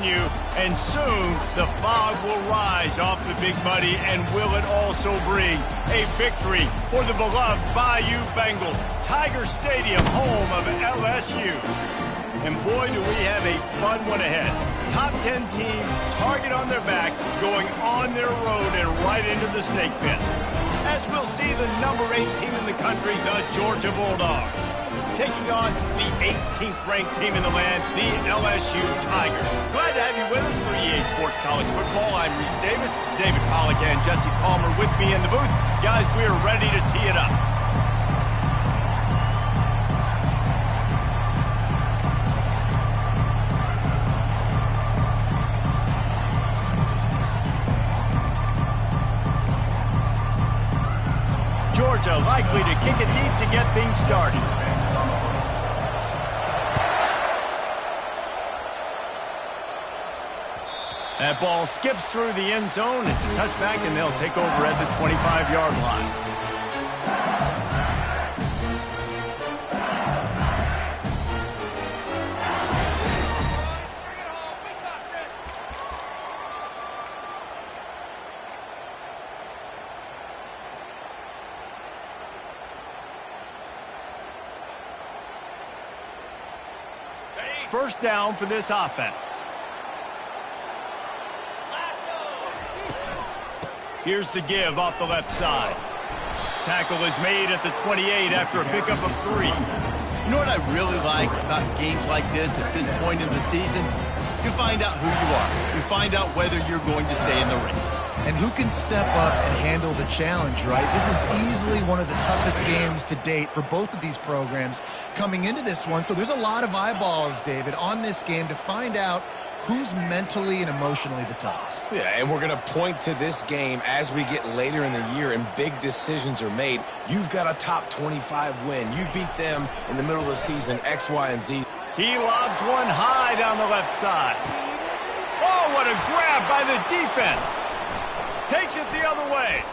continue, and soon the fog will rise off the Big Muddy, and will it also bring a victory for the beloved Bayou Bengals, Tiger Stadium, home of LSU. And boy, do we have a fun one ahead. Top 10 team, target on their back, going on their road and right into the snake pit. As we'll see the number 8 team in the country, the Georgia Bulldogs, taking on the 18th ranked team in the land, the LSU Tigers. Glad to have you with us for EA Sports College Football. I'm Reese Davis, David Pollack and Jesse Palmer with me in the booth. Guys, we are ready to tee it up. Georgia likely to kick it deep to get things started. That ball skips through the end zone. It's a touchback, and they'll take over at the 25-yard line. First down for this offense. Here's the give off the left side. Tackle is made at the 28 after a pickup of 3. You know what I really like about games like this at this point in the season? You find out who you are. You find out whether you're going to stay in the race. And who can step up and handle the challenge, right? This is easily one of the toughest games to date for both of these programs coming into this one. So there's a lot of eyeballs, David, on this game to find out who's mentally and emotionally the toughest. Yeah, and we're going to point to this game as we get later in the year and big decisions are made. You've got a top 25 win. You beat them in the middle of the season, X, Y, and Z. He lobs one high down the left side. Oh, what a grab by the defense. Takes it the other way.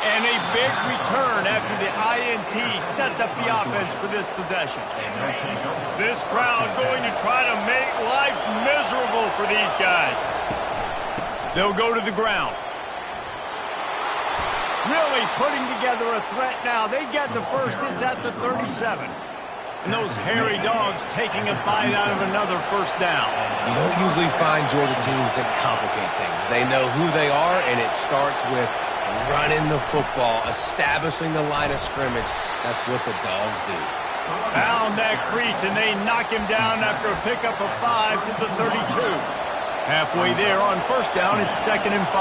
And a big return after the INT sets up the offense for this possession. This crowd going to try to make life miserable for these guys. They'll go to the ground. Really putting together a threat now. They get the first. It's at the 37. And those hairy dogs taking a bite out of another first down. You don't usually find Georgia teams that complicate things. They know who they are, and it starts with running the football, establishing the line of scrimmage. That's what the dogs do. Found that crease, and they knock him down after a pickup of 5 to the 32. Halfway there on first down, it's 2nd and 5.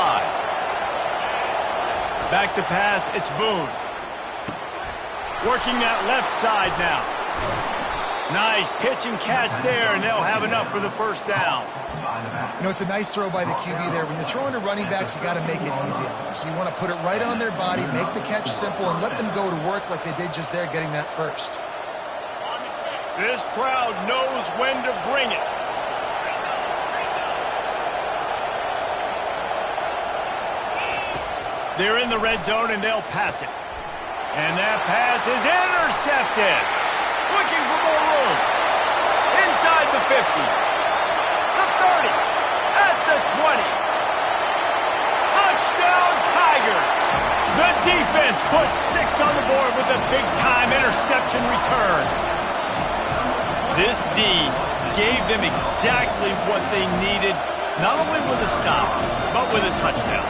Back to pass, it's Boone. Working that left side now. Nice pitch and catch there, and they'll have enough for the first down. You know, it's a nice throw by the QB there. When you're throwing to running backs, you got to make it easy on them. So you want to put it right on their body, make the catch simple, and let them go to work like they did just there, getting that first. This crowd knows when to bring it. They're in the red zone, and they'll pass it. And that pass is intercepted. Looking for more room. Inside the 50. The 30. At the 20. Touchdown Tigers. The defense puts 6 on the board with a big-time interception return. This D gave them exactly what they needed, not only with a stop, but with a touchdown.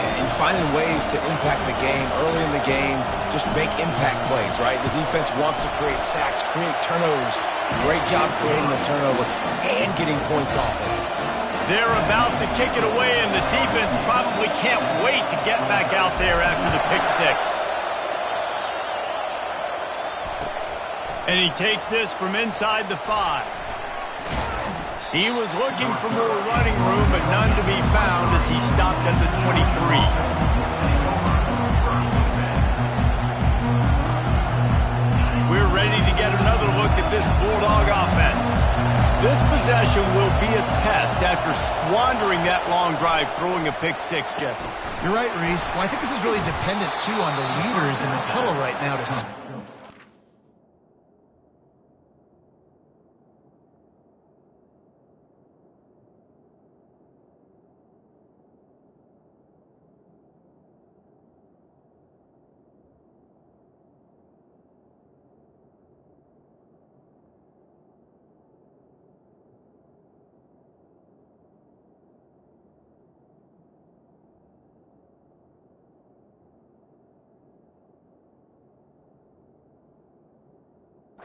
And finding ways to impact the game early in the game, just make impact plays, right? The defense wants to create sacks, create turnovers. Great job creating a turnover and getting points off of it. They're about to kick it away, and the defense probably can't wait to get back out there after the pick 6. And he takes this from inside the 5. He was looking for more running room, but none to be found as he stopped at the 23. We're ready to get another look at this Bulldog offense. This possession will be a test after squandering that long drive, throwing a pick 6, Jesse. You're right, Reese. Well, I think this is really dependent, too, on the leaders in this huddle right now to...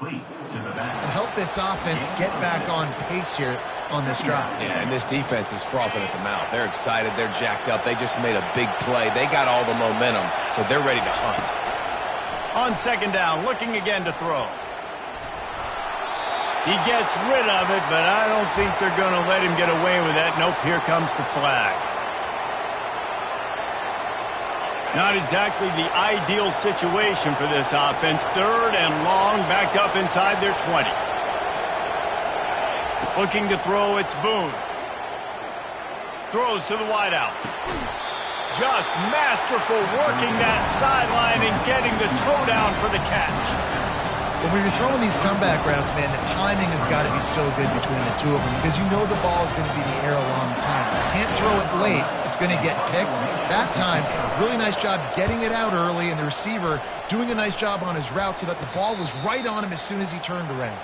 And help this offense get back on pace here on this drive. Yeah, and this defense is frothing at the mouth. They're excited. They're jacked up. They just made a big play. They got all the momentum, so they're ready to hunt. On second down, looking again to throw. He gets rid of it, but I don't think they're going to let him get away with that. Nope, here comes the flag. Not exactly the ideal situation for this offense. Third and long, back up inside their 20. Looking to throw, it's Boone. Throws to the wideout. Just masterful working that sideline and getting the toe down for the catch. When you're throwing these comeback routes, man, the timing has got to be so good between the two of them because you know the ball is going to be in the air a long time. You can't throw it late. It's going to get picked. That time, really nice job getting it out early, and the receiver doing a nice job on his route so that the ball was right on him as soon as he turned around.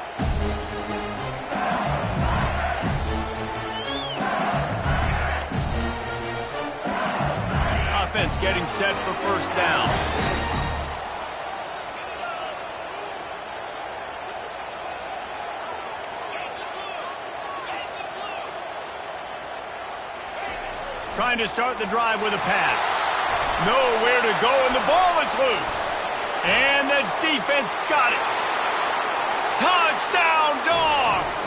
Offense getting set for first down. Trying to start the drive with a pass. Nowhere to go, and the ball is loose. And the defense got it. Touchdown, Dogs!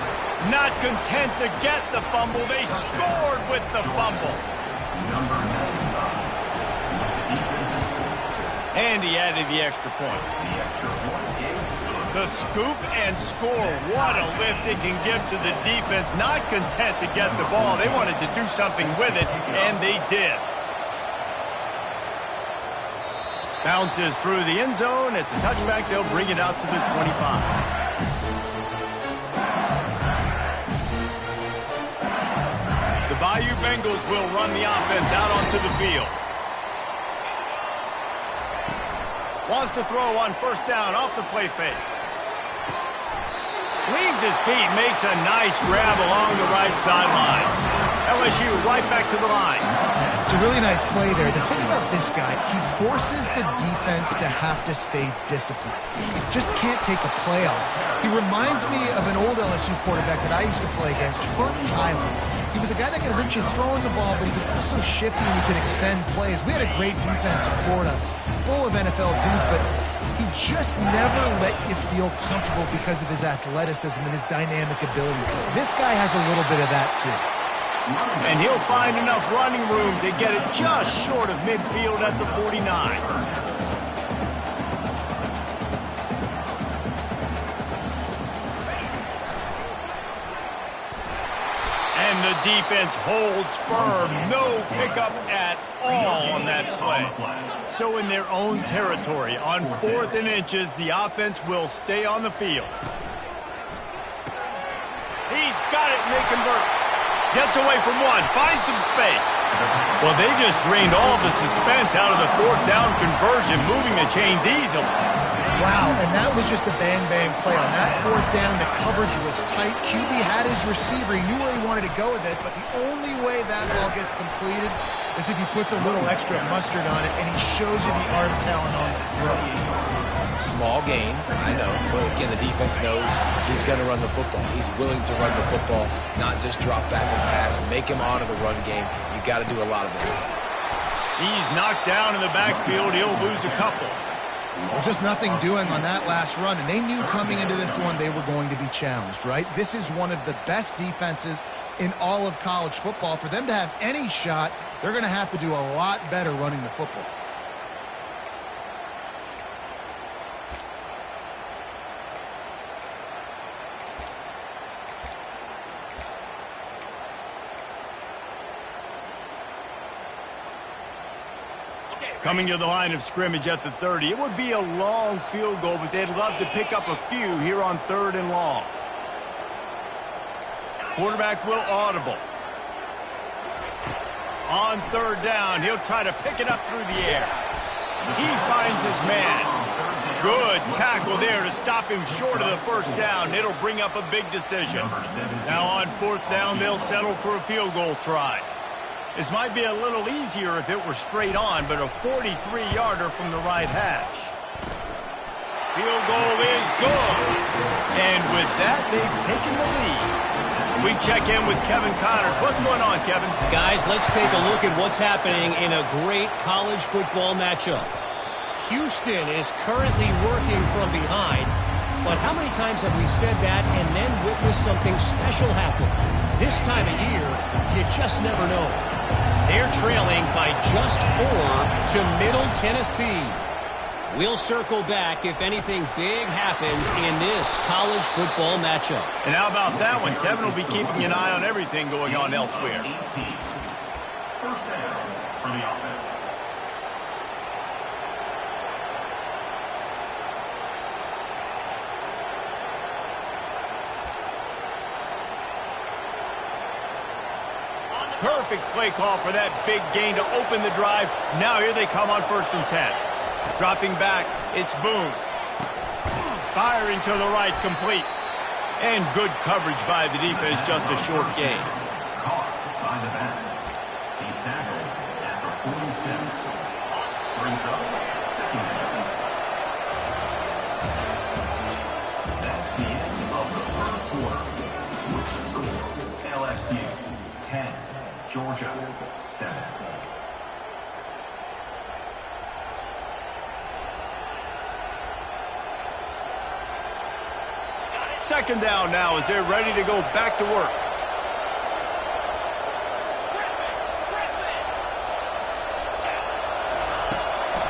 Not content to get the fumble, they scored with the fumble. And he added the extra point. The scoop and score. What a lift it can give to the defense. Not content to get the ball. They wanted to do something with it, and they did. Bounces through the end zone. It's a touchback. They'll bring it out to the 25. The Bayou Bengals will run the offense out onto the field. Wants to throw on first down off the play fake. Leaves his feet, makes a nice grab along the right sideline. LSU right back to the line. It's a really nice play there. The thing about this guy, he forces the defense to have to stay disciplined. He just can't take a play off. He reminds me of an old LSU quarterback that I used to play against, Herb Tyler. He was a guy that could hurt you throwing the ball, but he was also shifty and he could extend plays. We had a great defense in Florida, full of NFL dudes, but he just never let you feel comfortable because of his athleticism and his dynamic ability. This guy has a little bit of that too. And he'll find enough running room to get it just short of midfield at the 49. And the defense holds firm. No pickup at all on that play. So in their own territory, on 4th and inches, the offense will stay on the field. He's got it, and they convert. Gets away from one, finds some space. Well, they just drained all the suspense out of the 4th down conversion, moving the chains easily. Wow, and that was just a bang-bang play. On that 4th down, the coverage was tight. QB had his receiver. He knew where he wanted to go with it, but the only way that ball gets completed is if he puts a little extra mustard on it, and he shows you the arm talent on the throw. Small gain, I know, but again, the defense knows he's going to run the football. He's willing to run the football, not just drop back and pass, make him honor the run game. You got to do a lot of this. He's knocked down in the backfield. He'll lose a couple. Well, just nothing doing on that last run, and they knew coming into this one they were going to be challenged, right? This is one of the best defenses in all of college football. For them to have any shot, they're going to have to do a lot better running the football. Coming to the line of scrimmage at the 30. It would be a long field goal, but they'd love to pick up a few here on 3rd and long. Quarterback will audible. On 3rd down, he'll try to pick it up through the air. He finds his man. Good tackle there to stop him short of the 1st down. It'll bring up a big decision. Now on 4th down, they'll settle for a field goal try. This might be a little easier if it were straight on, but a 43-yarder from the right hash. Field goal is good. And with that, they've taken the lead. We check in with Kevin Connors. What's going on, Kevin? Guys, let's take a look at what's happening in a great college football matchup. Houston is currently working from behind, but how many times have we said that and then witnessed something special happen? This time of year, you just never know. They're trailing by just 4 to Middle Tennessee. We'll circle back if anything big happens in this college football matchup. And how about that one? Kevin will be keeping an eye on everything going on elsewhere. First down for the offense. Perfect play call for that big gain to open the drive. Now here they come on 1st and 10. Dropping back, it's Boone. Firing to the right, complete. And good coverage by the defense, just a short gain. Caught by the back. He's tackled at the 47. Brings up 2nd down. That's the end of the first quarter. With the score, LSU 10, Georgia 7. Second down now as they're ready to go back to work.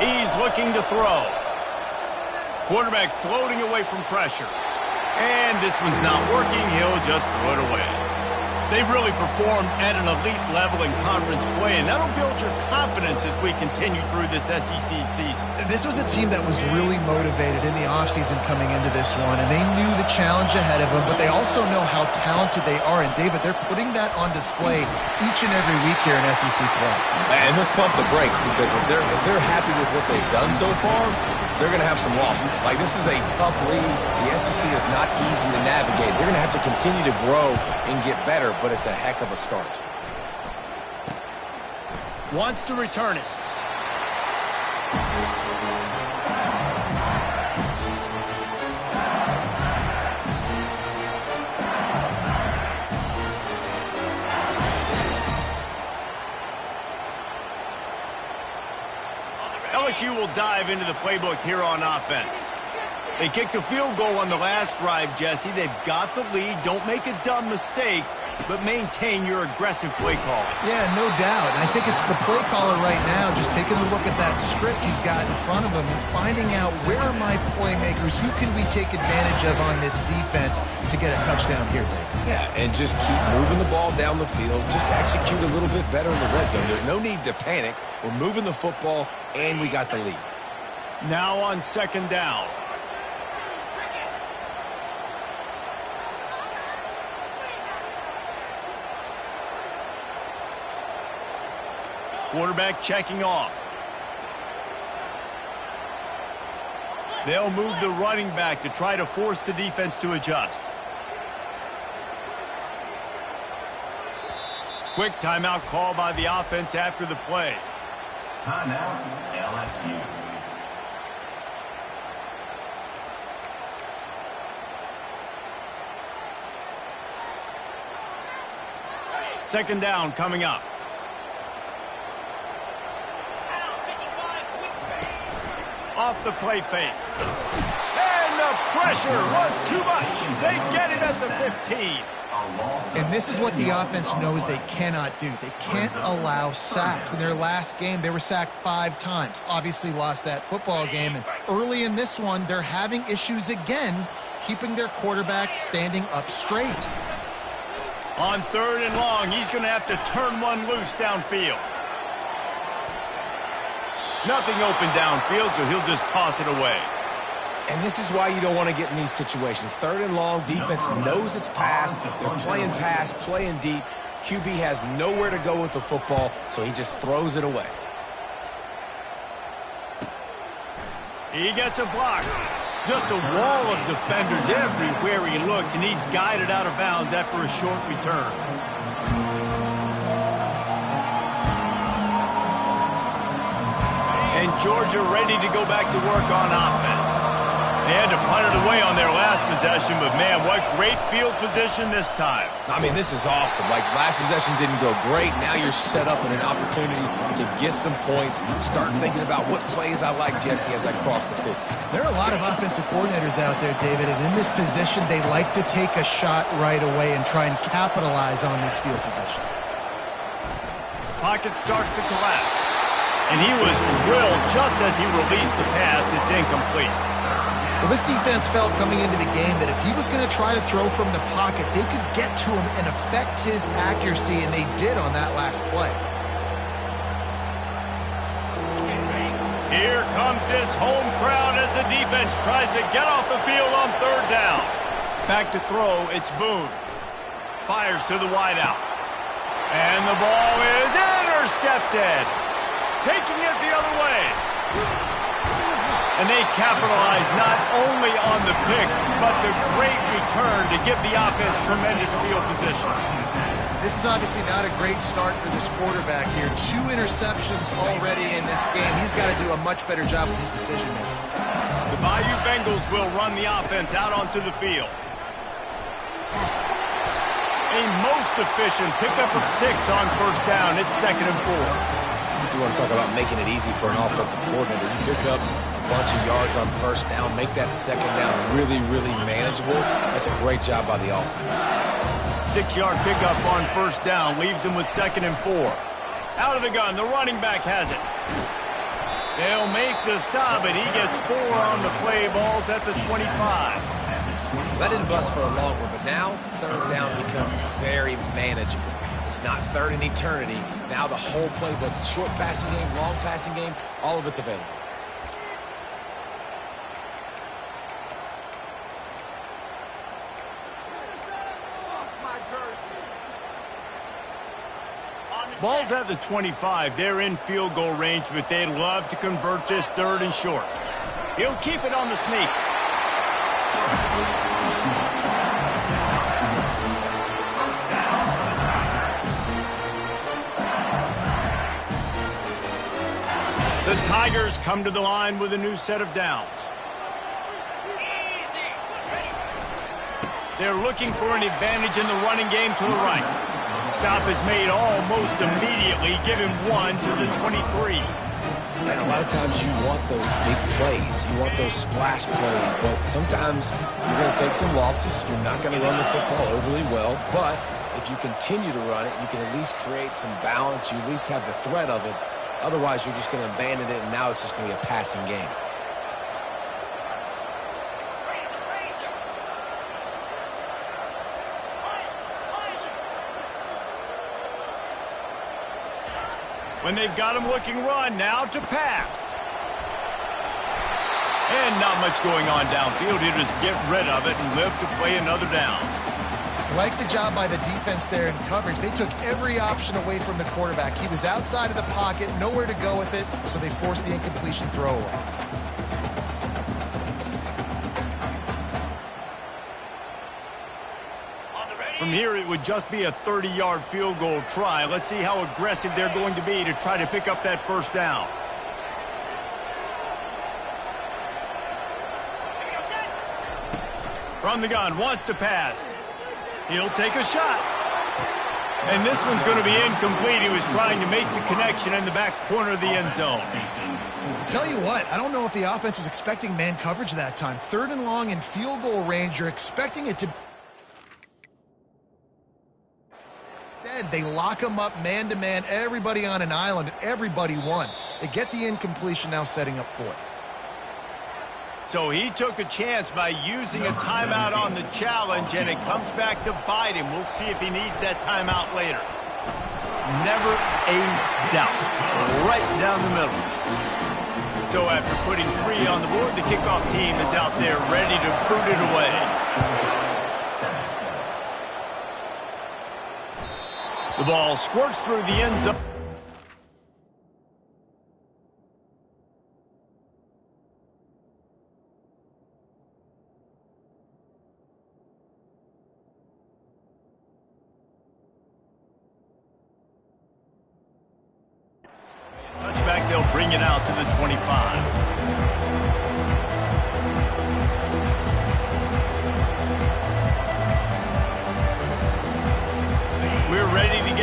He's looking to throw. Quarterback floating away from pressure. And this one's not working. He'll just throw it away. They've really performed at an elite level in conference play, and that'll build your confidence as we continue through this SEC season. This was a team that was really motivated in the offseason coming into this one, and they knew the challenge ahead of them, but they also know how talented they are. And, David, they're putting that on display each and every week here in SEC play. And let's pump the brakes, because if they're happy with what they've done so far, they're going to have some losses. Like, this is a tough league. The SEC is not easy to navigate. They're going to have to continue to grow and get better, but it's a heck of a start. Wants to return it. LSU will dive into the playbook here on offense. They kicked a field goal on the last drive, Jesse. They've got the lead. Don't make a dumb mistake, but maintain your aggressive play call. Yeah, no doubt. And I think it's the play caller right now just taking a look at that script he's got in front of him and finding out where are my playmakers, who can we take advantage of on this defense to get a touchdown here, Dave. Yeah, and just keep moving the ball down the field. Just execute a little bit better in the red zone. There's no need to panic. We're moving the football, and we got the lead. Now on 2nd down. Quarterback checking off. They'll move the running back to try to force the defense to adjust. Quick timeout call by the offense after the play. Timeout, LSU. Second down coming up. Off the play fake. And the pressure was too much. They get it at the 15. And this is what the offense knows they cannot do. They can't allow sacks. In their last game, they were sacked 5 times. Obviously lost that football game. And early in this one, they're having issues again, keeping their quarterback standing up straight. On 3rd and long, he's going to have to turn one loose downfield. Nothing open downfield, so he'll just toss it away. And this is why you don't want to get in these situations. 3rd and long, defense knows it's pass. They're playing pass, playing deep. QB has nowhere to go with the football, so he just throws it away. He gets a block. Just a wall of defenders everywhere he looks, and he's guided out of bounds after a short return. And Georgia ready to go back to work on offense. They had to punt it away on their last possession, but man, what great field position this time. I mean, this is awesome. Like, last possession didn't go great. Now you're set up in an opportunity to get some points. Start thinking about what plays I like, Jesse, as I cross the 50. There are a lot of offensive coordinators out there, David, and in this position, they like to take a shot right away and try and capitalize on this field position. Pocket starts to collapse. And he was drilled just as he released the pass. It's incomplete. Well, this defense felt coming into the game that if he was going to try to throw from the pocket, they could get to him and affect his accuracy, and they did on that last play. Here comes this home crowd as the defense tries to get off the field on third down. Back to throw, it's Boone. Fires to the wideout. And the ball is intercepted. Taking it the other way. And they capitalize not only on the pick, but the great return to give the offense tremendous field position. This is obviously not a great start for this quarterback here. 2 interceptions already in this game. He's got to do a much better job with his decision-making. The Bayou Bengals will run the offense out onto the field. A most efficient pickup of 6 on first down. It's 2nd and 4. You want to talk about making it easy for an offensive coordinator. You pick up a bunch of yards on first down, make that second down really, really manageable. That's a great job by the offense. 6-yard pickup on first down leaves them with 2nd and 4. Out of the gun, the running back has it. They'll make the stop, and he gets 4 on the play. Balls at the 25. That didn't bust for a long one, but now third down becomes very manageable. It's not third in eternity. Now the whole playbook, short passing game, long passing game, all of it's available. Ball's at the 25. They're in field goal range, but they'd love to convert this 3rd and short. He'll keep it on the sneak. The Tigers come to the line with a new set of downs. They're looking for an advantage in the running game to the right. Stop is made almost immediately. Give him 1 to the 23. And a lot of times you want those big plays. You want those splash plays. But sometimes you're going to take some losses. You're not going to run the football overly well. But if you continue to run it, you can at least create some balance. You at least have the threat of it. Otherwise, you're just going to abandon it, and now it's just going to be a passing game. When they've got him looking run, now to pass. And not much going on downfield. He'll just get rid of it and live to play another down. Like the job by the defense there in coverage. They took every option away from the quarterback. He was outside of the pocket, nowhere to go with it, so they forced the incompletion throwaway. From here, it would just be a 30-yard field goal try. Let's see how aggressive they're going to be to try to pick up that first down. From the gun, wants to pass. He'll take a shot. And this one's going to be incomplete. He was trying to make the connection in the back corner of the end zone. Tell you what, I don't know if the offense was expecting man coverage that time. 3rd and long in field goal range, you're expecting it to... Instead, they lock him up man-to-man, everybody on an island, everybody won. They get the incompletion, now setting up 4th. So he took a chance by using a timeout on the challenge, and it comes back to bite him. We'll see if he needs that timeout later. Never a doubt. Right down the middle. So after putting 3 on the board, the kickoff team is out there ready to boot it away. The ball squirts through the end zone. Touchback, they'll bring it out to the 25.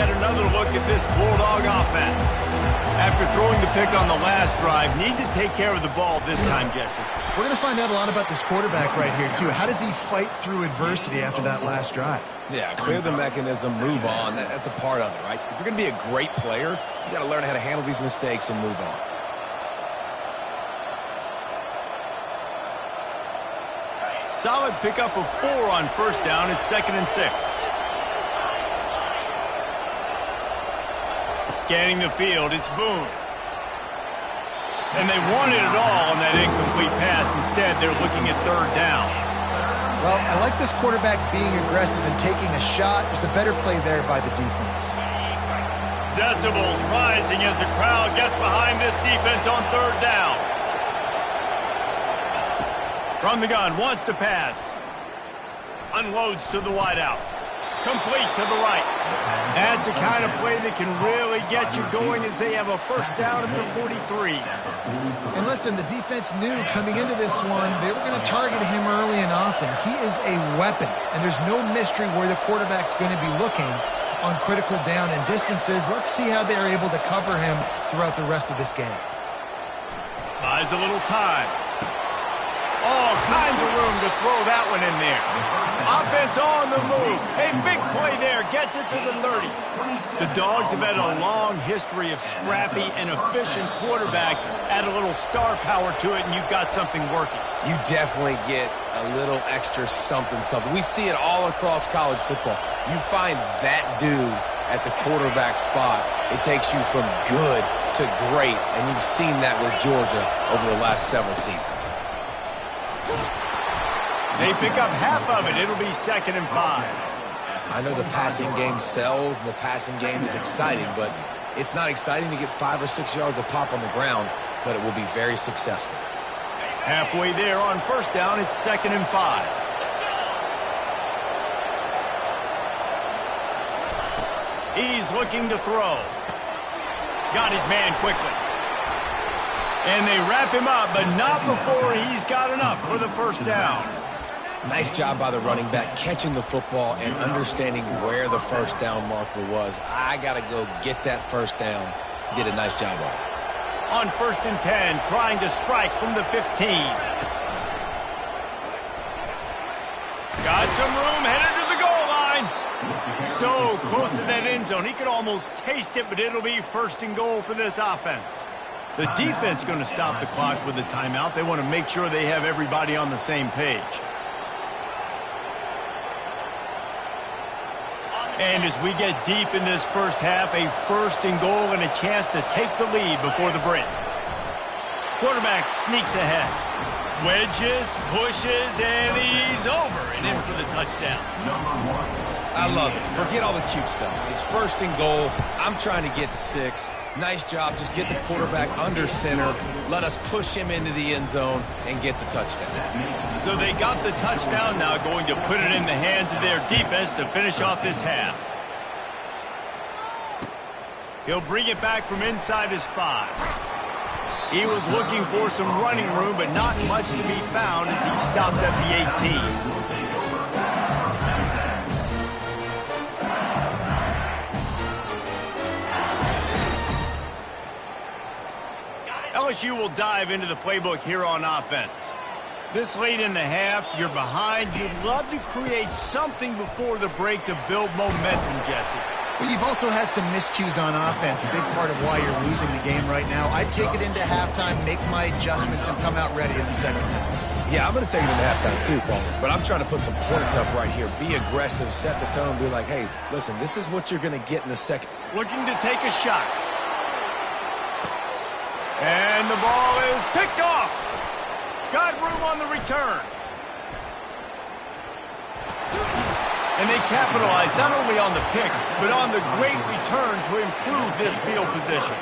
get another look at this Bulldog offense. After throwing the pick on the last drive, need to take care of the ball this time, Jesse. We're going to find out a lot about this quarterback right here, too. How does he fight through adversity after that last drive? Yeah, clear the mechanism, move on. That's a part of it, right? If you're going to be a great player, you got to learn how to handle these mistakes and move on. Solid pickup of 4 on first down. It's 2nd and 6. Scanning the field, it's Boone. And they wanted it all on that incomplete pass. Instead, they're looking at 3rd down. Well, I like this quarterback being aggressive and taking a shot. Just a better play there by the defense. Decibels rising as the crowd gets behind this defense on 3rd down. From the gun, wants to pass. Unloads to the wideout. Complete to the right. That's the kind of play that can really get you going as they have a first down at the 43. And listen, the defense knew coming into this one, they were going to target him early and often. He is a weapon, and there's no mystery where the quarterback's going to be looking on critical down and distances. Let's see how they're able to cover him throughout the rest of this game. Buys a little time. All kinds of room to throw that one in there. Offense on the move. A big play there. Gets it to the 30. The Dogs have had a long history of scrappy and efficient quarterbacks. Add a little star power to it, and you've got something working. You definitely get a little extra something. We see it all across college football. You find that dude at the quarterback spot, it takes you from good to great, and you've seen that with Georgia over the last several seasons. They pick up half of it. It'll be 2nd and 5. I know the passing game sells and the passing game is exciting, but it's not exciting to get 5 or 6 yards of pop on the ground, but it will be very successful. Halfway there on first down, it's 2nd and 5. He's looking to throw. Got his man quickly. And they wrap him up, but not before he's got enough for the first down. Nice job by the running back, catching the football and understanding where the first down marker was. I got to go get that first down. Did a nice job of it. On 1st and 10, trying to strike from the 15. Got some room, headed to the goal line. So close to that end zone, he could almost taste it, but it'll be 1st and goal for this offense. The defense going to stop the clock with a timeout. They want to make sure they have everybody on the same page. And as we get deep in this first half, a 1st and goal and a chance to take the lead before the break. Quarterback sneaks ahead. Wedges, pushes, and he's over and in for the touchdown. I love it. Forget all the cute stuff. It's 1st and goal. I'm trying to get 6. Nice job. Just get the quarterback under center. Let us push him into the end zone and get the touchdown. So they got the touchdown, now going to put it in the hands of their defense to finish off this half. He'll bring it back from inside his 5. He was looking for some running room, but not much to be found as he stopped at the 18. LSU will dive into the playbook here on offense. This late in the half, you're behind. You'd love to create something before the break to build momentum, Jesse. But you've also had some miscues on offense, a big part of why you're losing the game right now. I'd take it into halftime, make my adjustments, and come out ready in the second half. Yeah, I'm going to take it into halftime too, Paul. But I'm trying to put some points up right here. Be aggressive, set the tone, be like, hey, listen, this is what you're going to get in the second. Looking to take a shot. And the ball is picked off. Got room on the return. And they capitalized not only on the pick, but on the great return to improve this field position.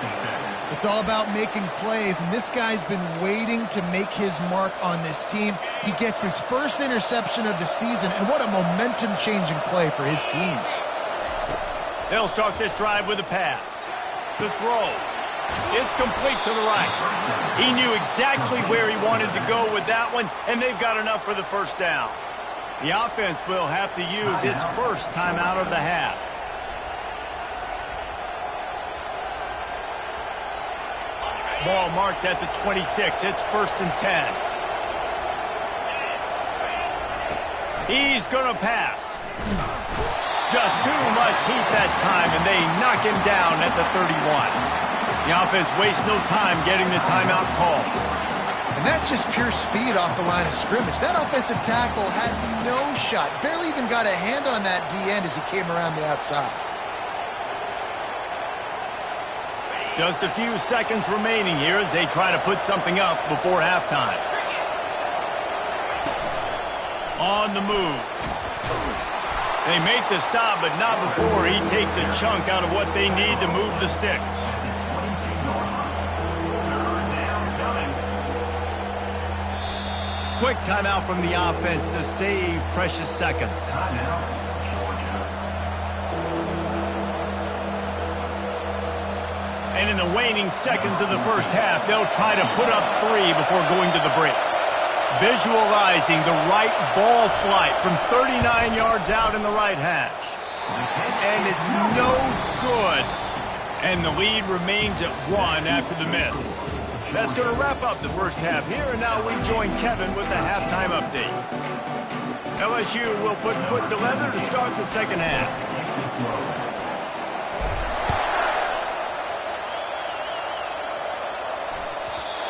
It's all about making plays, and this guy's been waiting to make his mark on this team. He gets his first interception of the season, and what a momentum-changing play for his team. They'll start this drive with a pass. The throw. It's complete to the right. He knew exactly where he wanted to go with that one, and they've got enough for the first down. The offense will have to use its first timeout of the half. Ball marked at the 26. It's 1st and 10. He's going to pass. Just too much heat that time, and they knock him down at the 31. The offense wastes no time getting the timeout call. And that's just pure speed off the line of scrimmage. That offensive tackle had no shot. Barely even got a hand on that D-end as he came around the outside. Just a few seconds remaining here as they try to put something up before halftime. On the move. They make the stop, but not before he takes a chunk out of what they need to move the sticks. Quick timeout from the offense to save precious seconds. And in the waning seconds of the first half, they'll try to put up 3 before going to the break. Visualizing the right ball flight from 39 yards out in the right hash. And it's no good. And the lead remains at 1 after the miss. That's going to wrap up the first half here, and now we join Kevin with the halftime update. LSU will put foot to leather to start the second half.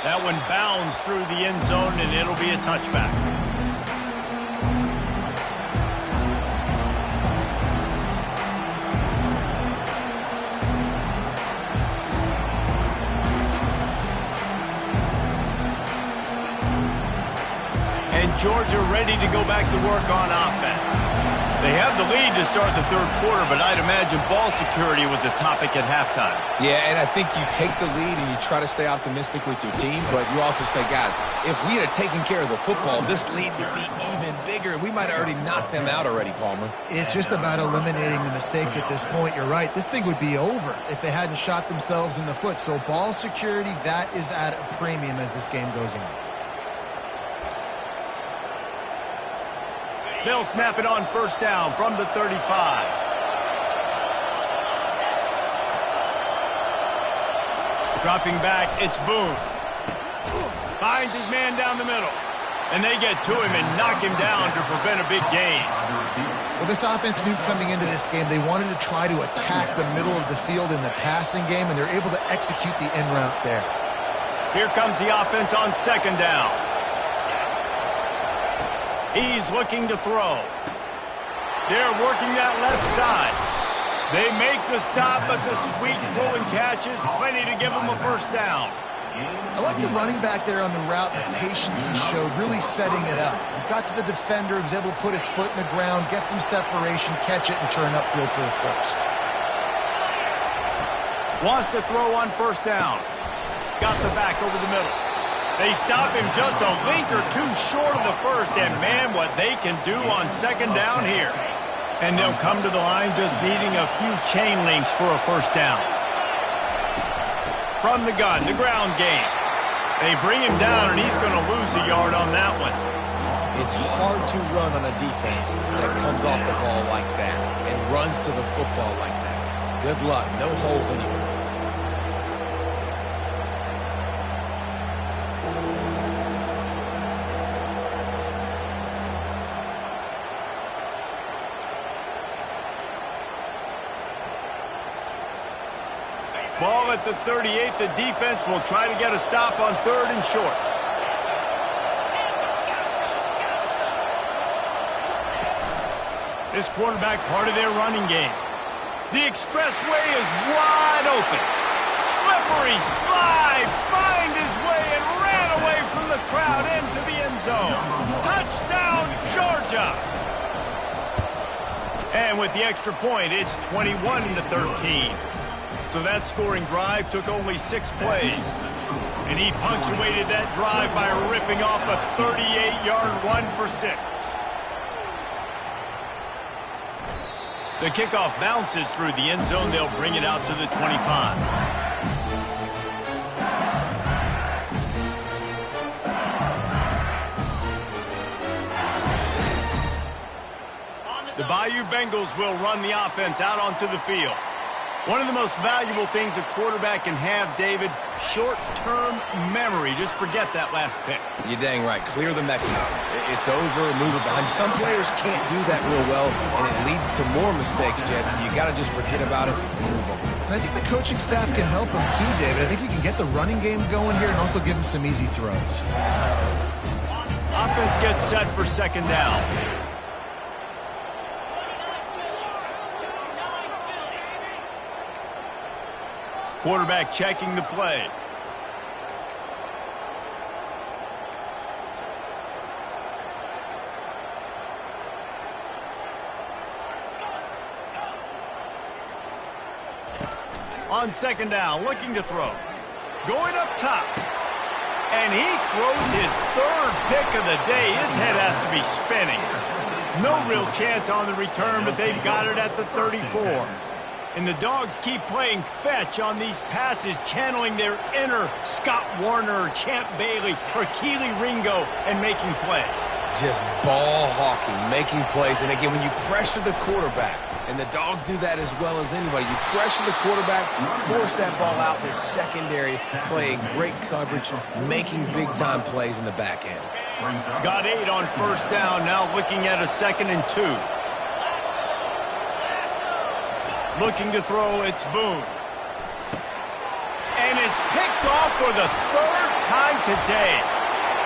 That one bounds through the end zone, and it'll be a touchback. And Georgia ready to go back to work on offense. They have the lead to start the third quarter, but I'd imagine ball security was a topic at halftime. Yeah, and I think you take the lead and you try to stay optimistic with your team, but you also say, guys, if we had taken care of the football, this lead would be even bigger. We might have already knocked them out already, Palmer. It's just about eliminating the mistakes at this point. You're right. This thing would be over if they hadn't shot themselves in the foot. So ball security, that is at a premium as this game goes on. They'll snap it on first down from the 35. Dropping back, it's Boone. Finds his man down the middle. And they get to him and knock him down to prevent a big gain. Well, this offense knew coming into this game they wanted to try to attack the middle of the field in the passing game, and they're able to execute the en route there. Here comes the offense on second down. He's looking to throw. They're working that left side. They make the stop, but the sweet pull and catch is plenty to give them a first down. I like the running back there on the route, the patience he showed, really setting it up. He got to the defender, was able to put his foot in the ground, get some separation, catch it, and turn upfield for the first. Wants to throw on first down. Got the back over the middle. They stop him just a link or two short of the first, and man, what they can do on second down here. And they'll come to the line just needing a few chain links for a first down. From the gun, the ground game. They bring him down, and he's going to lose a yard on that one. It's hard to run on a defense that comes off the ball like that and runs to the football like that. Good luck. No holes anywhere. Ball at the 38. The defense will try to get a stop on third and short. This quarterback part of their running game. The expressway is wide open. Slippery slide, find his way and ran away from the crowd into the end zone. Touchdown, Georgia! And with the extra point, it's 21-13. So that scoring drive took only 6 plays. And he punctuated that drive by ripping off a 38-yard run for 6. The kickoff bounces through the end zone. They'll bring it out to the 25. The Bayou Bengals will run the offense out onto the field. One of the most valuable things a quarterback can have, David, short-term memory. Just forget that last pick. You're dang right. Clear the mechanism. It's over, move it behind you. Some players can't do that real well, and it leads to more mistakes, Jesse. You got to just forget about it and move on. And I think the coaching staff can help him too, David. I think you can get the running game going here and also give him some easy throws. Offense gets set for second down. Quarterback checking the play. On second down, looking to throw. Going up top. And he throws his third pick of the day. His head has to be spinning. No real chance on the return, but they've got it at the 34. And the Dogs keep playing fetch on these passes, channeling their inner Scott Warner or Champ Bailey or Keely Ringo and making plays. Just ball hawking, making plays. And again, when you pressure the quarterback, and the Dogs do that as well as anybody, you pressure the quarterback, force that ball out in the secondary, playing great coverage, making big-time plays in the back end. Got 8 on first down, now looking at a 2nd and 2. Looking to throw, it's Boone. And it's picked off for the 3rd time today.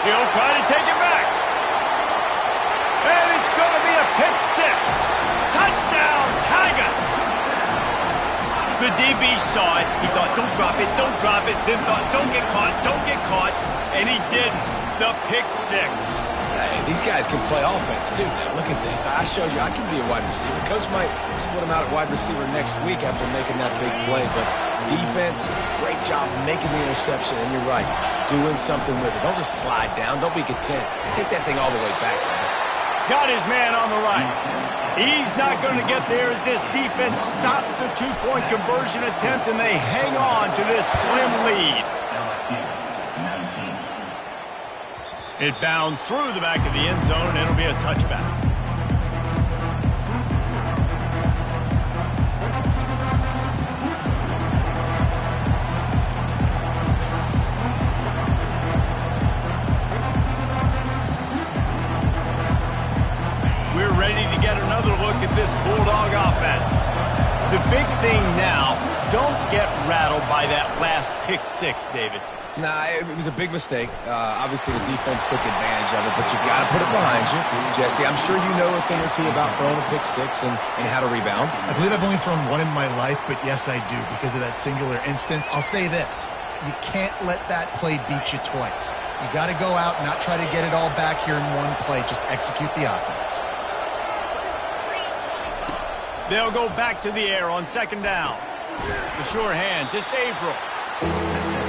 He'll try to take it back. And it's going to be a pick 6. Touchdown, Tigers! The DB saw it. He thought, don't drop it, don't drop it. Then thought, don't get caught, don't get caught. And he didn't. The pick 6. Hey, these guys can play offense, too. Now, look at this. I showed you I can be a wide receiver. Coach might split him out at wide receiver next week after making that big play. But defense, great job making the interception. And you're right, doing something with it. Don't just slide down. Don't be content. Take that thing all the way back, man. Got his man on the right. He's not going to get there as this defense stops the 2-point conversion attempt, and they hang on to this slim lead. It bounds through the back of the end zone, and it'll be a touchback. We're ready to get another look at this Bulldog offense. The big thing now, don't get rattled by that last pick 6, David. Nah, it was a big mistake. Obviously, the defense took advantage of it, but you got to put it behind you. Jesse, I'm sure you know a thing or two about throwing a pick 6 and how to rebound. I believe I've only thrown one in my life, but yes, I do because of that singular instance. I'll say this. You can't let that play beat you twice. You got to go out and not try to get it all back here in one play. Just execute the offense. They'll go back to the air on second down. The sure hands. It's Averill.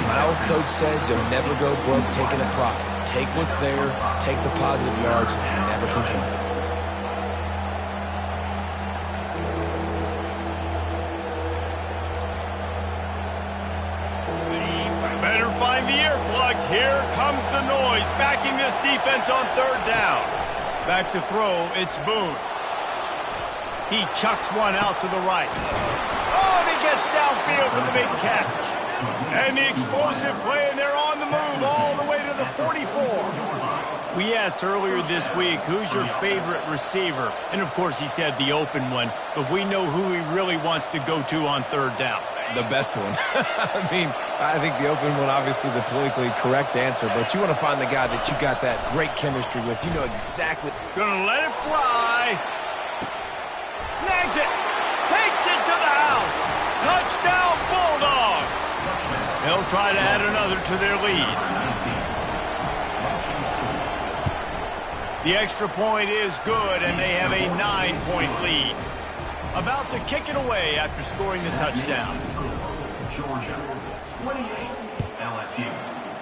My old coach said you'll never go broke taking a profit. Take what's there, take the positive yards, and never complain. Better find the earplugs. Here comes the noise, backing this defense on third down. Back to throw, it's Boone. He chucks one out to the right. Oh, and he gets downfield for the big catch. And the explosive play, and they're on the move all the way to the 44. We asked earlier this week, who's your favorite receiver? And, of course, he said the open one, but we know who he really wants to go to on third down. The best one. I mean, I think the open one, obviously the politically correct answer, but you want to find the guy that you got that great chemistry with. You know exactly. Gonna let it fly. Snags it. Takes it to the house. Touchdown, Bulldogs. They'll try to add another to their lead. The extra point is good, and they have a 9-point lead. About to kick it away after scoring the touchdown. Georgia, 28. LSU,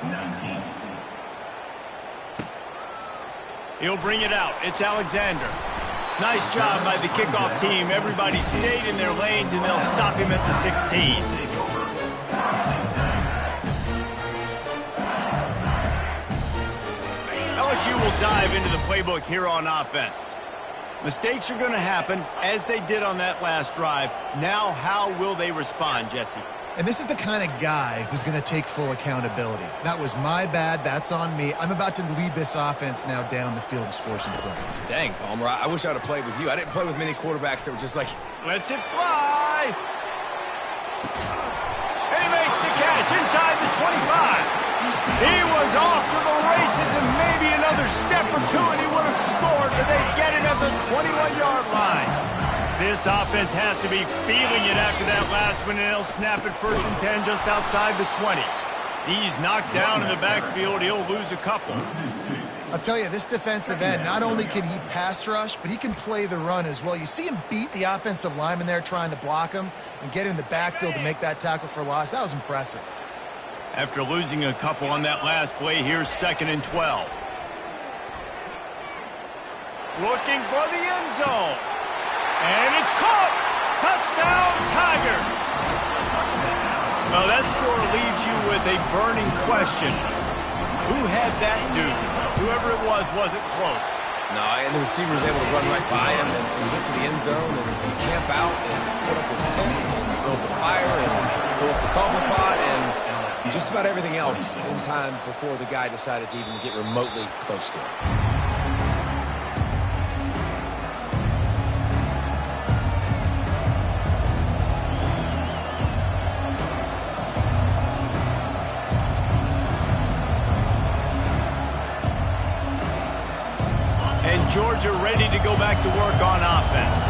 19. He'll bring it out. It's Alexander. Nice job by the kickoff team. Everybody stayed in their lanes, and they'll stop him at the 16. LSU will dive into the playbook here on offense. Mistakes are going to happen, as they did on that last drive. Now, how will they respond, Jesse? And this is the kind of guy who's going to take full accountability. That was my bad. That's on me. I'm about to lead this offense now down the field and score some points. Dang, Palmer, I wish I would have played with you. I didn't play with many quarterbacks that were just like... Lets it fly. And he makes the catch inside the 25. He was off to the races, and maybe another step or two, and he would have scored, but they get it at the 21-yard line. This offense has to be feeling it after that last one, and they'll snap it 1st and 10 just outside the 20. He's knocked down in the backfield. He'll lose a couple. I'll tell you, this defensive end, not only can he pass rush, but he can play the run as well. You see him beat the offensive lineman there trying to block him and get in the backfield to make that tackle for loss. That was impressive. After losing a couple on that last play, here's 2nd and 12. Looking for the end zone. And it's caught! Touchdown, Tigers! Well, that score leaves you with a burning question. Who had that dude? Whoever it was wasn't close. No, and the receiver was able to run right by him and get to the end zone and camp out and put up his tent and build the fire and fill up the coffee pot and just about everything else in time before the guy decided to even get remotely close to him. Georgia ready to go back to work on offense.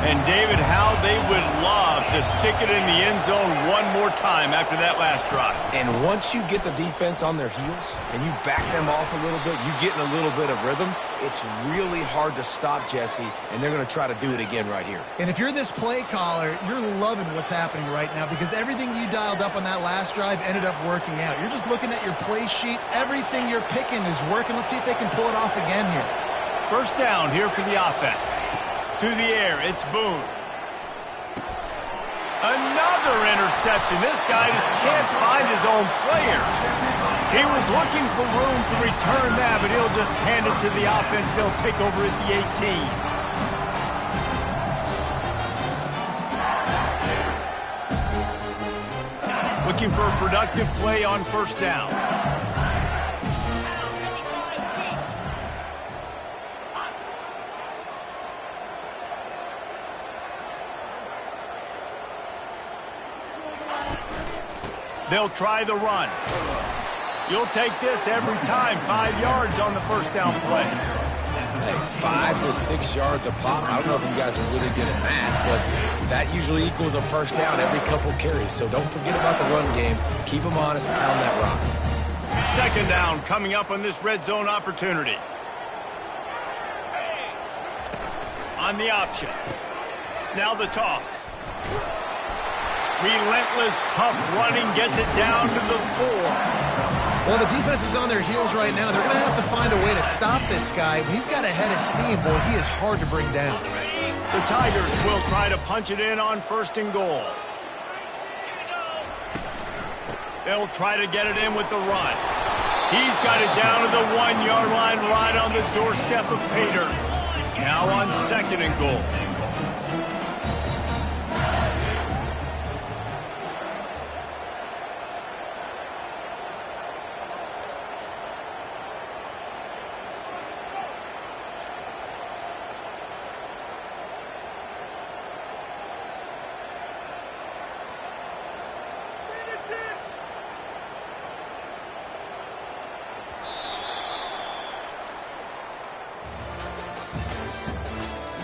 And David, how they would love to stick it in the end zone one more time after that last drive. And once you get the defense on their heels and you back them off a little bit, you get in a little bit of rhythm, it's really hard to stop Jesse, and they're going to try to do it again right here. And if you're this play caller, you're loving what's happening right now because everything you dialed up on that last drive ended up working out. You're just looking at your play sheet. Everything you're picking is working. Let's see if they can pull it off again here. 1st down here for the offense. To the air, it's Boone. Another interception. This guy just can't find his own players. He was looking for room to return that, but he'll just hand it to the offense. They'll take over at the 18. Looking for a productive play on 1st down. They'll try the run. You'll take this every time. 5 yards on the 1st down play. Hey, 5 to 6 yards a pop. I don't know if you guys are really good at math, but that usually equals a 1st down every couple carries. So don't forget about the run game. Keep them honest and pound that rock. 2nd down coming up on this red zone opportunity. On the option. Now the toss. Relentless, tough running gets it down to the 4. Well, the defense is on their heels right now. They're going to have to find a way to stop this guy. When he's got a head of steam, boy, he is hard to bring down. The Tigers will try to punch it in on 1st and goal. They'll try to get it in with the run. He's got it down to the 1-yard line right on the doorstep of Pater. Now on 2nd and goal.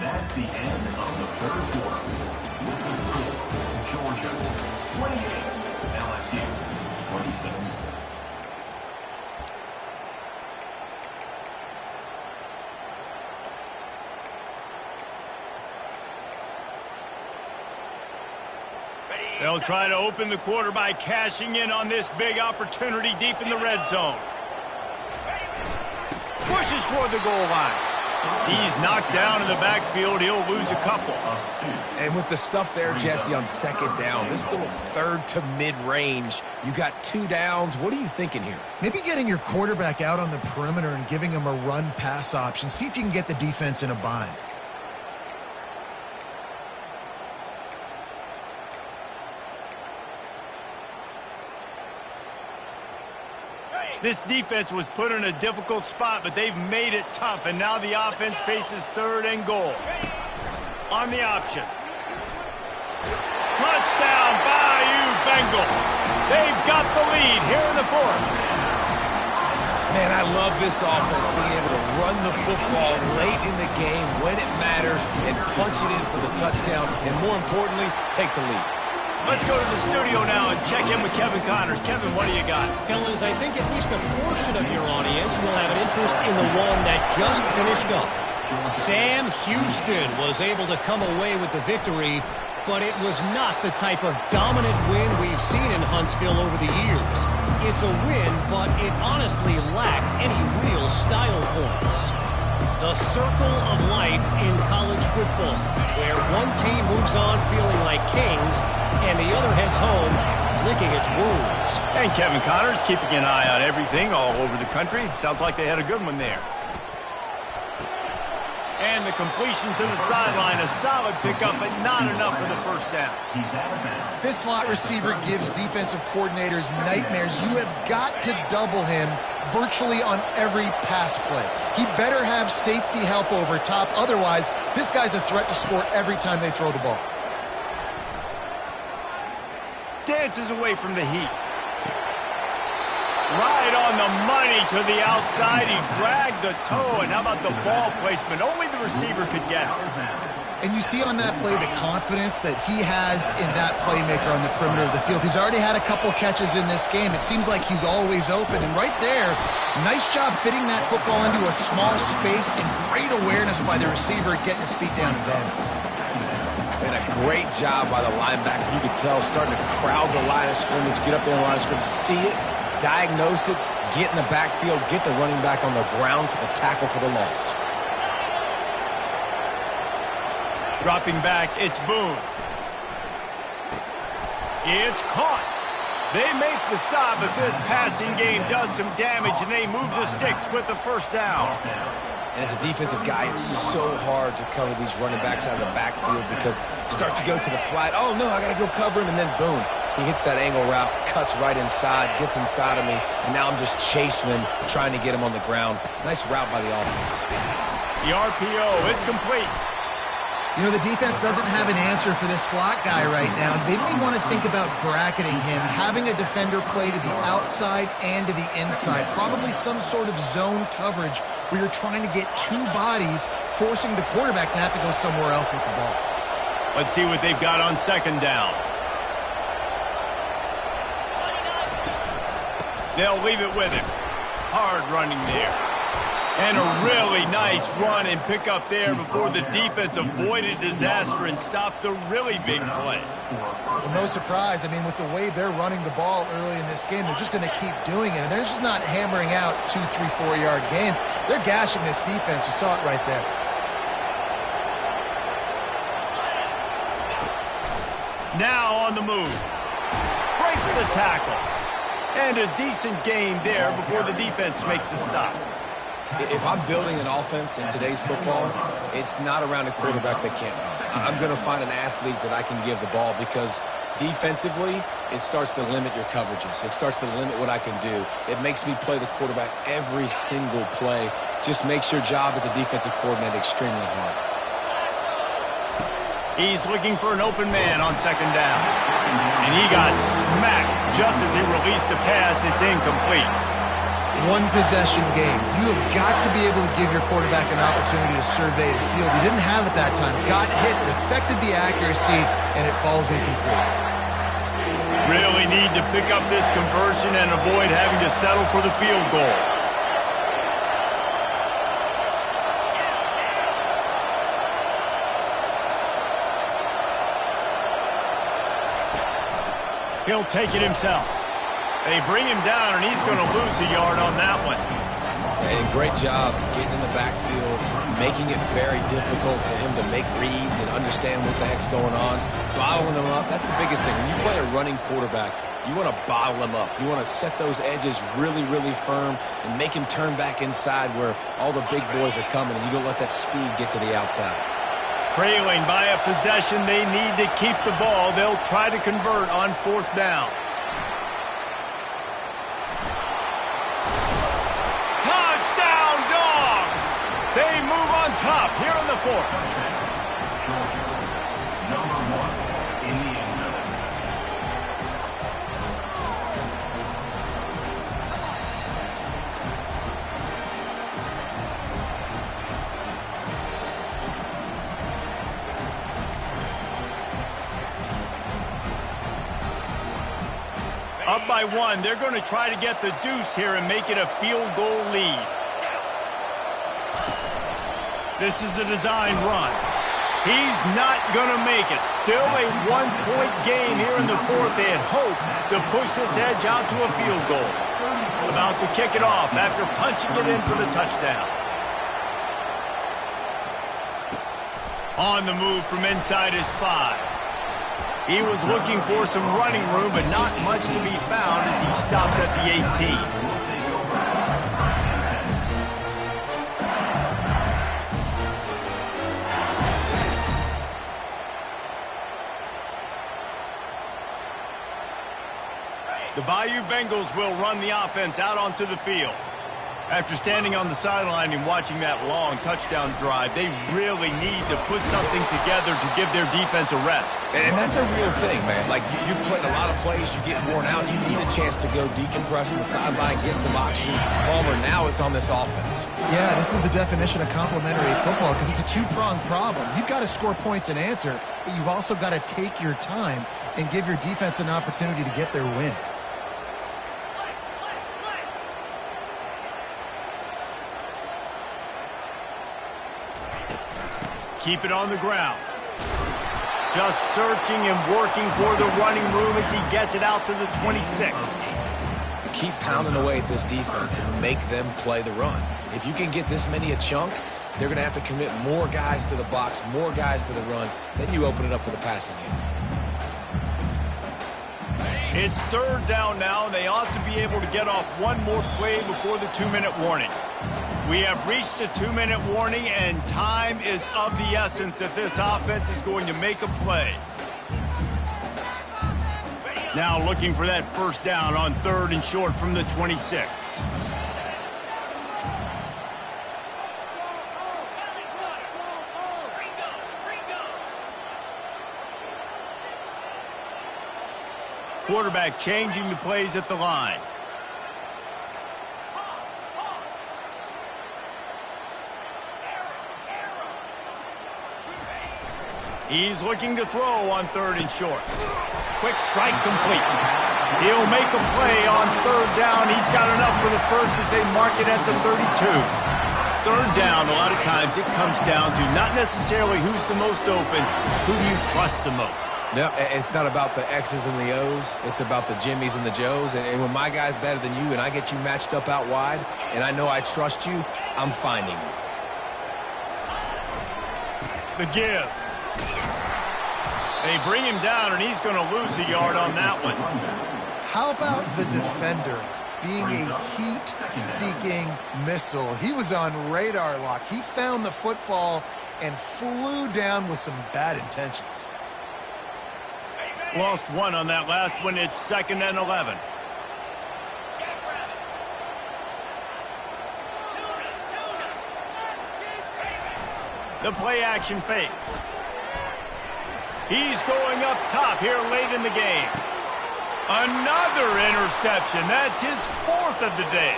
That's the end of the 3rd quarter. With the score, Georgia 28, LSU 26. They'll try to open the quarter by cashing in on this big opportunity deep in the red zone. Pushes for the goal line. He's knocked down in the backfield. He'll lose a couple. And with the stuff there, Jesse, on 2nd down, this little 3rd to mid-range, you got 2 downs. What are you thinking here? Maybe getting your quarterback out on the perimeter and giving him a run-pass option. See if you can get the defense in a bind. This defense was put in a difficult spot, but they've made it tough, and now the offense faces 3rd and goal. On the option. Touchdown, Bayou Bengals. They've got the lead here in the 4th. Man, I love this offense, being able to run the football late in the game when it matters and punch it in for the touchdown, and more importantly, take the lead. Let's go to the studio now and check in with Kevin Connors. Kevin, what do you got? Fellas, I think at least a portion of your audience will have an interest in the one that just finished up. Sam Houston was able to come away with the victory, but it was not the type of dominant win we've seen in Huntsville over the years. It's a win, but it honestly lacked any real style points. The circle of life in college football, where one team moves on feeling like kings and the other heads home licking its wounds. And Kevin Connors keeping an eye on everything all over the country. Sounds like they had a good one there. And the completion to the sideline, a solid pickup, but not enough for the 1st down. This slot receiver gives defensive coordinators nightmares. You have got to double him virtually on every pass play. He better have safety help over top. Otherwise, this guy's a threat to score every time they throw the ball. Dances away from the heat. Right on the money to the outside. He dragged the toe, and how about the ball placement? Only the receiver could get it. And you see on that play the confidence that he has in that playmaker on the perimeter of the field. He's already had a couple catches in this game. It seems like he's always open. And right there, nice job fitting that football into a small space, and great awareness by the receiver getting his feet down in bounds. And a great job by the linebacker. You could tell, starting to crowd the line of scrimmage, get up there in the line of scrimmage, see it, diagnose it, get in the backfield, get the running back on the ground for the tackle for the loss. Dropping back, it's Boone. It's caught. They make the stop, but this passing game does some damage, and they move the sticks with the 1st down. And as a defensive guy, it's so hard to cover these running backs out of the backfield because he starts to go to the flat. Oh, no, I got to go cover him, and then boom. He hits that angle route, cuts right inside, gets inside of me, and now I'm just chasing him, trying to get him on the ground. Nice route by the offense. The RPO, it's complete. You know, the defense doesn't have an answer for this slot guy right now. They may want to think about bracketing him, having a defender play to the outside and to the inside. Probably some sort of zone coverage where you're trying to get 2 bodies, forcing the quarterback to have to go somewhere else with the ball. Let's see what they've got on 2nd down. They'll leave it with him. Hard running there. And a really nice run and pick up there before the defense avoided disaster and stopped the really big play. Well, no surprise. I mean, with the way they're running the ball early in this game, they're just going to keep doing it. And they're just not hammering out 2, 3, 4-yard gains. They're gashing this defense. You saw it right there. Now on the move. Breaks the tackle. And a decent gain there before the defense makes the stop. If I'm building an offense in today's football, it's not around a quarterback that can't run. I'm going to find an athlete that I can give the ball because defensively, it starts to limit your coverages. It starts to limit what I can do. It makes me play the quarterback every single play. Just makes your job as a defensive coordinator extremely hard. He's looking for an open man on 2nd down. And he got smacked just as he released the pass. It's incomplete. One possession game. You have got to be able to give your quarterback an opportunity to survey the field. He didn't have it that time. Got hit, it affected the accuracy, and it falls incomplete. Really need to pick up this conversion and avoid having to settle for the field goal. He'll take it himself. They bring him down, and he's going to lose a yard on that one. And great job getting in the backfield, making it very difficult for him to make reads and understand what the heck's going on. Bottling him up, that's the biggest thing. When you play a running quarterback, you want to bottle him up. You want to set those edges really, really firm and make him turn back inside where all the big boys are coming, and you don't let that speed get to the outside. Trailing by a possession, they need to keep the ball. They'll try to convert on 4th down. top here in the fourth. Georgia. Number 1 in the end zone. Up by 1, they're going to try to get the deuce here and make it a field goal lead. This is a design run. He's not going to make it. Still a one-point game here in the fourth. They had hoped to push this edge out to a field goal. About to kick it off after punching it in for the touchdown. On the move from inside his 5. He was looking for some running room, but not much to be found as he stopped at the 18. The Bayou Bengals will run the offense out onto the field. After standing on the sideline and watching that long touchdown drive, they really need to put something together to give their defense a rest. And that's a real thing, man. Like, you played a lot of plays, you get worn out, you need a chance to go decompress on the sideline, get some oxygen. Palmer, now it's on this offense. Yeah, this is the definition of complementary football because it's a two-pronged problem. You've got to score points and answer, but you've also got to take your time and give your defense an opportunity to get their win. Keep it on the ground. Just searching and working for the running room as he gets it out to the 26. Keep pounding away at this defense and make them play the run. If you can get this many a chunk, they're going to have to commit more guys to the box, more guys to the run. Then you open it up for the passing game. It's third down now, and they ought to be able to get off one more play before the 2-minute warning. We have reached the 2-minute warning, and time is of the essence if this offense is going to make a play. Now looking for that first down on 3rd and short from the 26. Quarterback changing the plays at the line. He's looking to throw on 3rd and short. Quick strike complete. He'll make a play on 3rd down. He's got enough for the first as they mark it at the 32. 3rd down, a lot of times it comes down to not necessarily who's the most open, who do you trust the most? No, it's not about the X's and the O's. It's about the Jimmies and the Joes. And when my guy's better than you and I get you matched up out wide and I know I trust you, I'm finding you. The give. They bring him down, and he's going to lose a yard on that one. How about the defender being a heat-seeking missile? He was on radar lock. He found the football and flew down with some bad intentions. Lost one on that last one. It's 2nd and 11. The play-action fake. He's going up top here late in the game. Another interception. That's his 4th of the day.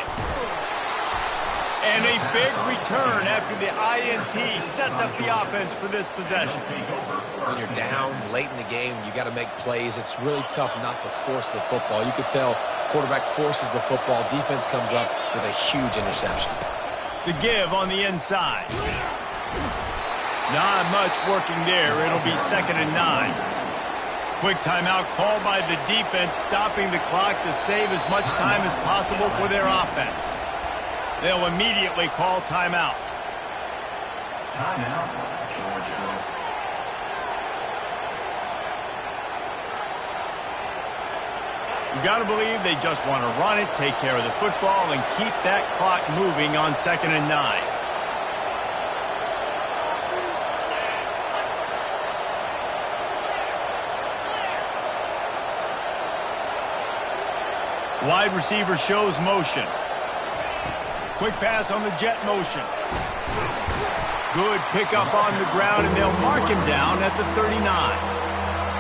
And a big return after the INT sets up the offense for this possession. When you're down late in the game, you got to make plays. It's really tough not to force the football. You could tell quarterback forces the football. Defense comes up with a huge interception. The give on the inside. Not much working there. It'll be 2nd and 9. Quick timeout called by the defense, stopping the clock to save as much time as possible for their offense. They'll immediately call timeout. Timeout, Georgia. You got to believe they just want to run it, take care of the football, and keep that clock moving on 2nd and 9. Wide receiver shows motion. Quick pass on the jet motion. Good pickup on the ground, and they'll mark him down at the 39.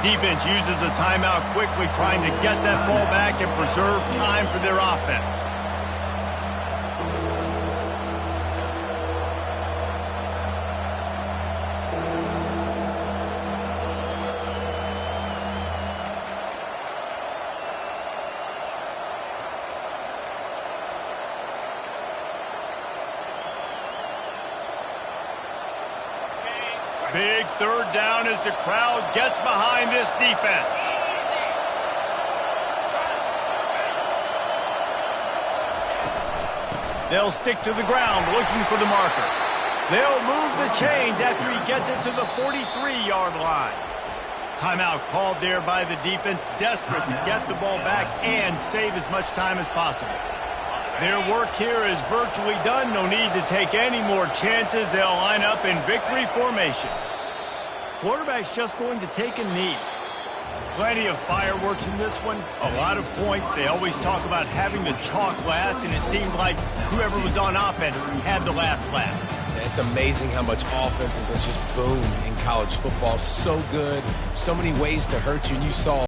Defense uses a timeout quickly, trying to get that ball back and preserve time for their offense. Big third down as the crowd gets behind this defense. They'll stick to the ground looking for the marker. They'll move the chains after he gets it to the 43-yard line. Timeout called there by the defense, desperate to get the ball back and save as much time as possible. Their work here is virtually done. No need to take any more chances. They'll line up in victory formation. Quarterback's just going to take a knee. Plenty of fireworks in this one. A lot of points. They always talk about having the chalk last, and it seemed like whoever was on offense had the last laugh. It's amazing how much offense has been just boom in college football. So good. So many ways to hurt you, and you saw